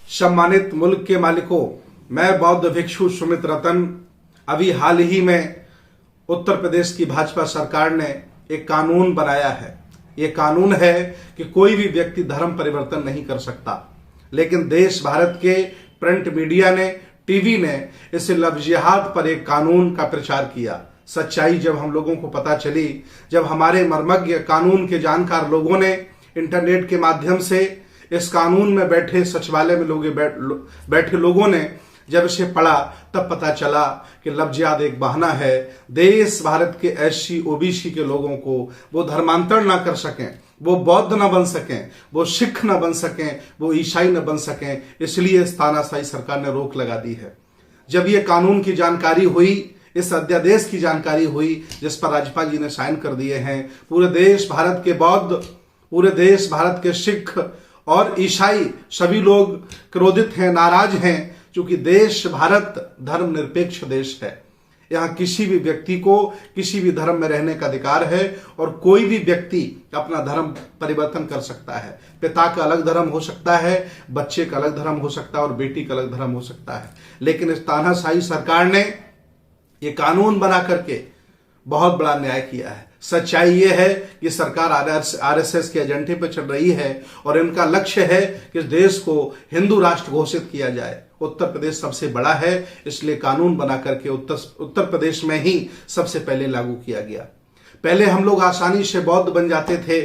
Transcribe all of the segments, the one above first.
सम्मानित मुल्क के मालिकों, मैं बौद्ध भिक्षु सुमित रतन अभी हाल ही में उत्तर प्रदेश की भाजपा सरकार ने एक कानून बनाया है। ये कानून है कि कोई भी व्यक्ति धर्म परिवर्तन नहीं कर सकता, लेकिन देश भारत के प्रिंट मीडिया ने, टीवी ने इस लव जिहाद पर एक कानून का प्रचार किया। सच्चाई जब हम लोगों को पता चली, जब हमारे मर्मज्ञ कानून के जानकार लोगों ने इंटरनेट के माध्यम से इस कानून में बैठे सचिवालय में बैठे लोगों ने जब इसे पढ़ा, तब पता चला कि लव जिहाद एक बहाना है। देश भारत के एससी ओबीसी के लोगों को वो धर्मांतर ना कर सकें, वो बौद्ध ना बन सकें, वो सिख ना बन सकें, वो ईसाई न बन सकें, इसलिए इस तानाशाही सरकार ने रोक लगा दी है। जब ये कानून की जानकारी हुई, इस अध्यादेश की जानकारी हुई जिस पर राज्यपाल जी ने साइन कर दिए हैं, पूरे देश भारत के बौद्ध, पूरे देश भारत के सिख और ईसाई सभी लोग क्रोधित हैं, नाराज हैं, क्योंकि देश भारत धर्मनिरपेक्ष देश है। यहाँ किसी भी व्यक्ति को किसी भी धर्म में रहने का अधिकार है और कोई भी व्यक्ति अपना धर्म परिवर्तन कर सकता है। पिता का अलग धर्म हो सकता है, बच्चे का अलग धर्म हो सकता है और बेटी का अलग धर्म हो सकता है। लेकिन इस तानाशाही सरकार ने ये कानून बना करके बहुत बड़ा न्याय किया है। सच्चाई ये है कि सरकार आरएसएस के एजेंडे पर चल रही है और इनका लक्ष्य है कि देश को हिंदू राष्ट्र घोषित किया जाए। उत्तर प्रदेश सबसे बड़ा है, इसलिए कानून बना करके उत्तर प्रदेश में ही सबसे पहले लागू किया गया। पहले हम लोग आसानी से बौद्ध बन जाते थे,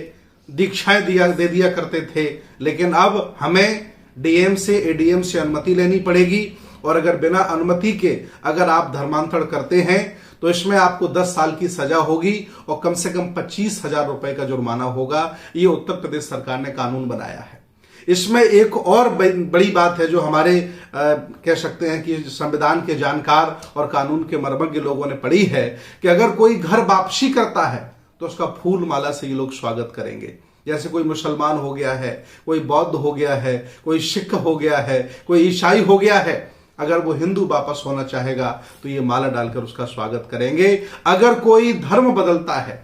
दीक्षाएं दे दिया करते थे, लेकिन अब हमें डीएम से एडीएम से अनुमति लेनी पड़ेगी और अगर बिना अनुमति के अगर आप धर्मांतरण करते हैं तो इसमें आपको 10 साल की सजा होगी और कम से कम 25,000 रुपए का जुर्माना होगा। ये उत्तर प्रदेश सरकार ने कानून बनाया है। इसमें एक और बड़ी बात है जो हमारे कह सकते हैं कि संविधान के जानकार और कानून के मर्मज्ञ लोगों ने पढ़ी है कि अगर कोई घर वापसी करता है तो उसका फूल माला से ये लोग स्वागत करेंगे। जैसे कोई मुसलमान हो गया है, कोई बौद्ध हो गया है, कोई सिख हो गया है, कोई ईसाई हो गया है, अगर वो हिंदू वापस होना चाहेगा तो ये माला डालकर उसका स्वागत करेंगे। अगर कोई धर्म बदलता है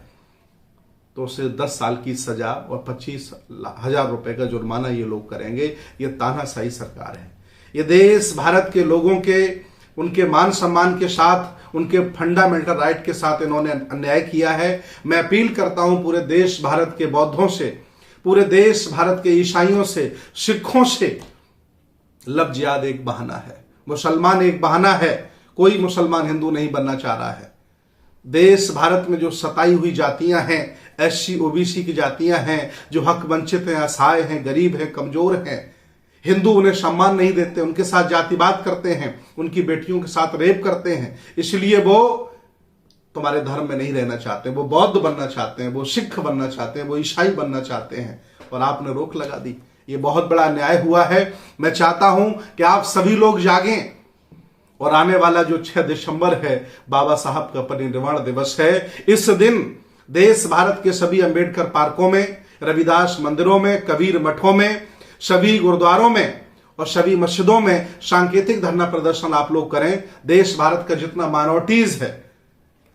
तो उसे 10 साल की सजा और 25,000 रुपए का जुर्माना ये लोग करेंगे। ये तानाशाही सरकार है। ये देश भारत के लोगों के उनके मान सम्मान के साथ, उनके फंडामेंटल राइट के साथ इन्होंने अन्याय किया है। मैं अपील करता हूं पूरे देश भारत के बौद्धों से, पूरे देश भारत के ईसाइयों से, सिखों से, लव जिहाद एक बहाना है, मुसलमान एक बहाना है। कोई मुसलमान हिंदू नहीं बनना चाह रहा है। देश भारत में जो सताई हुई जातियां हैं, एससी ओबीसी की जातियां हैं, जो हक वंचित हैं, असहाय हैं, गरीब हैं, कमजोर हैं, हिंदू उन्हें सम्मान नहीं देते, उनके साथ जातिवाद करते हैं, उनकी बेटियों के साथ रेप करते हैं, इसलिए वो तुम्हारे धर्म में नहीं रहना चाहते, वो बौद्ध बनना चाहते हैं, वो सिख बनना चाहते हैं, वो ईसाई बनना चाहते हैं और आपने रोक लगा दी। ये बहुत बड़ा अन्याय हुआ है। मैं चाहता हूं कि आप सभी लोग जागें और आने वाला जो 6 दिसंबर है, बाबा साहब का परिनिर्वाण दिवस है, इस दिन देश भारत के सभी अंबेडकर पार्कों में, रविदास मंदिरों में, कबीर मठों में, सभी गुरुद्वारों में और सभी मस्जिदों में सांकेतिक धरना प्रदर्शन आप लोग करें। देश भारत का जितना माइनॉरिटीज है,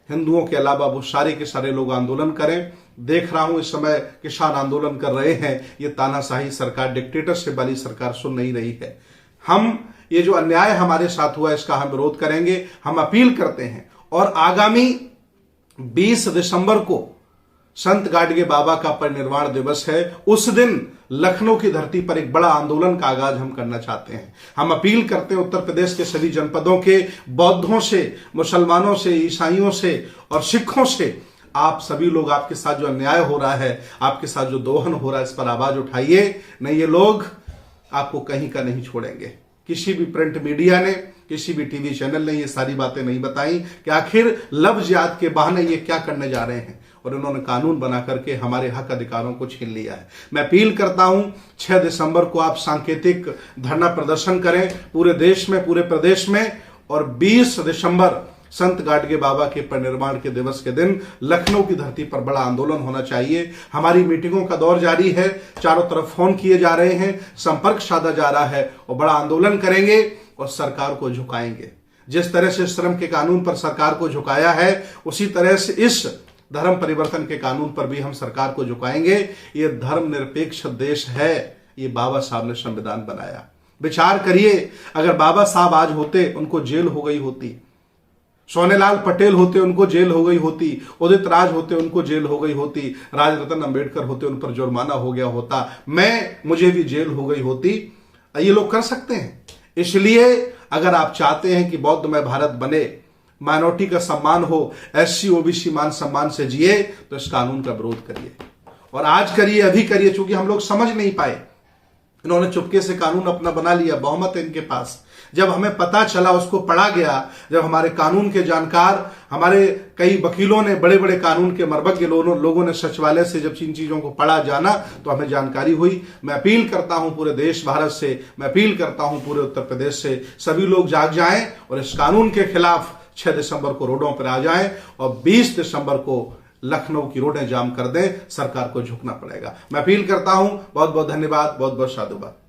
हिंदुओं के अलावा वो सारे के सारे लोग आंदोलन करें। देख रहा हूं इस समय किसान आंदोलन कर रहे हैं। ये तानाशाही सरकार, डिक्टेटरशिप वाली सरकार सुन नहीं रही है। हम ये जो अन्याय हमारे साथ हुआ इसका हम विरोध करेंगे। हम अपील करते हैं और आगामी 20 दिसंबर को संत गाडगे बाबा का परिनिर्वाण दिवस है। उस दिन लखनऊ की धरती पर एक बड़ा आंदोलन का आगाज हम करना चाहते हैं। हम अपील करते हैं उत्तर प्रदेश के सभी जनपदों के बौद्धों से, मुसलमानों से, ईसाइयों से और सिखों से, आप सभी लोग, आपके साथ जो अन्याय हो रहा है, आपके साथ जो दोहन हो रहा है, इस पर आवाज उठाइए। नहीं, ये लोग आपको कहीं का नहीं छोड़ेंगे। किसी भी प्रिंट मीडिया ने, किसी भी टीवी चैनल ने ये सारी बातें नहीं बताई कि आखिर लव जिहाद के बहाने ये क्या करने जा रहे हैं, और इन्होंने कानून बना करके हमारे हक अधिकारों को छीन लिया है। मैं अपील करता हूं 6 दिसंबर को आप सांकेतिक धरना प्रदर्शन करें पूरे देश में, पूरे प्रदेश में, और 20 दिसंबर संत गाडगे बाबा के परिनिर्वाण के दिवस के दिन लखनऊ की धरती पर बड़ा आंदोलन होना चाहिए। हमारी मीटिंगों का दौर जारी है, चारों तरफ फोन किए जा रहे हैं, संपर्क साधा जा रहा है और बड़ा आंदोलन करेंगे और सरकार को झुकाएंगे। जिस तरह से श्रम के कानून पर सरकार को झुकाया है, उसी तरह से इस धर्म परिवर्तन के कानून पर भी हम सरकार को झुकाएंगे। ये धर्मनिरपेक्ष देश है, ये बाबा साहब ने संविधान बनाया। विचार करिए, अगर बाबा साहब आज होते उनको जेल हो गई होती, सोनेलाल पटेल होते उनको जेल हो गई होती, उदित राज होते उनको जेल हो गई होती, राजरत्न अंबेडकर होते उन पर जुर्माना हो गया होता, मुझे भी जेल हो गई होती। ये लोग कर सकते हैं। इसलिए अगर आप चाहते हैं कि बौद्धमय भारत बने, माइनॉरिटी का सम्मान हो, एससी ओबीसी मान सम्मान से जिए, तो इस कानून का विरोध करिए। और आज करिए, अभी करिए, क्योंकि हम लोग समझ नहीं पाए। इन्होंने चुपके से कानून अपना बना लिया, बहुमत है इनके पास। जब हमें पता चला, उसको पढ़ा गया, जब हमारे कानून के जानकार, हमारे कई वकीलों ने, बड़े बड़े कानून के मर्मज्ञ लोगों ने सचिवालय से जब इन चीजों को पढ़ा, जाना, तो हमें जानकारी हुई। मैं अपील करता हूं पूरे देश भारत से, मैं अपील करता हूं पूरे उत्तर प्रदेश से, सभी लोग जाग जाएं और इस कानून के खिलाफ 6 दिसंबर को रोडों पर आ जाएं और 20 दिसंबर को लखनऊ की रोडें जाम कर दें। सरकार को झुकना पड़ेगा। मैं अपील करता हूं। बहुत बहुत धन्यवाद, बहुत बहुत साधुवाद।